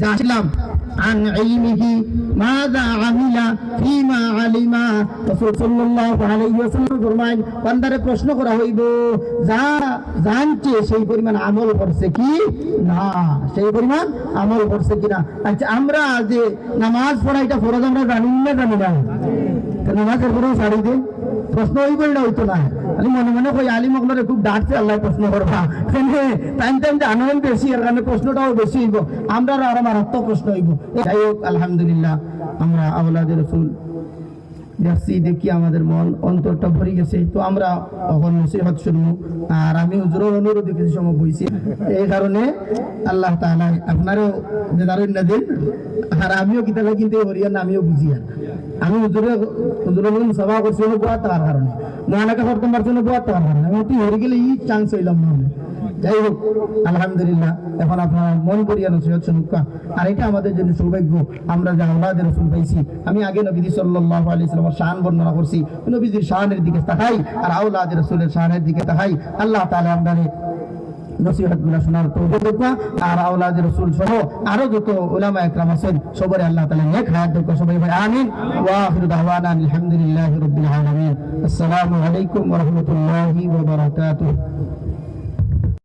জানলাম আন ইলমিহি মাযা আমিলা ফিমা আলিমা। রাসূল সাল্লাল্লাহু আলাইহি ওয়াসাল্লাম ফরমায়, বান্দারে প্রশ্ন করা হইব যা জানছে সেই পরিমাণ আমল করছে কি না, সেই পরিমাণ আমল করছে কিনা। আচ্ছা, আমরা যে নামাজ পড়া এটা ফরজ আমরা জানি না, নামাজের পরেও ছাড়ি দে প্রশ্ন হইব না, হইতো না। আমি মনে মনে কই আলিম ওগুলোরে খুব ডাকছে আল্লাহ প্রশ্ন করবা, টাইম আনন্দ বেশি, এর কারণে প্রশ্নটাও বেশি হইব, আমরা আরো মারাত্মক প্রশ্ন হইব। যাই হোক, আলহামদুলিল্লাহ আমরা আওলাদে রাসূল দেখছি, দেখি আমাদের মন অন্তরটা ভরে গেছে। তো আমরা এখন নসিহত শুনবো, আর আমি হুজুরের অনুরোধে কিছু সময় বইছি, এই কারণে আল্লাহ তাআলা আপনারও বেদারুন না দিন, আর আমিও কিতাবে কিন্তু হরিয়ান আমিও বুঝি। আর আমি হুজুরের সভা করছি গোয়া তার কারণে, মহানাকা করতে পারছি না গোয়া তার কারণে, আমি তুই হরে গেলে এই চান্স হইলাম না। যাই হোক, আলহামদুলিল্লাহ এখন আপনার মন করিয়া নসিহত শুনুক। আর এটা আমাদের জন্য সৌভাগ্য, আমরা যে আওলাদে রাসূল পাইছি। আমি আগে নবীজি সাল্লাল্লাহু আলাইহি ওয়াসাল্লামের শান বর্ণনা করছি, নবীজির শানের দিকে তাকাই আর আওলাদে রাসূলের শানের দিকে তাকাই। আল্লাহ তাআলা আমাদের নসিহত গুলা শোনার তৌফিক দান, আর আওলাদে রাসূল সহ আরো যত উলামা ইকরাম আছেন সবাই আল্লাহ তাআলা নেক হায়াত দান, সবাই ভাই আমিন। ওয়া আখিরু দাওয়ানা আলহামদুলিল্লাহি রাব্বিল আলামিন। আসসালামু আলাইকুম ওয়া রাহমাতুল্লাহি ওয়া বারাকাতুহু।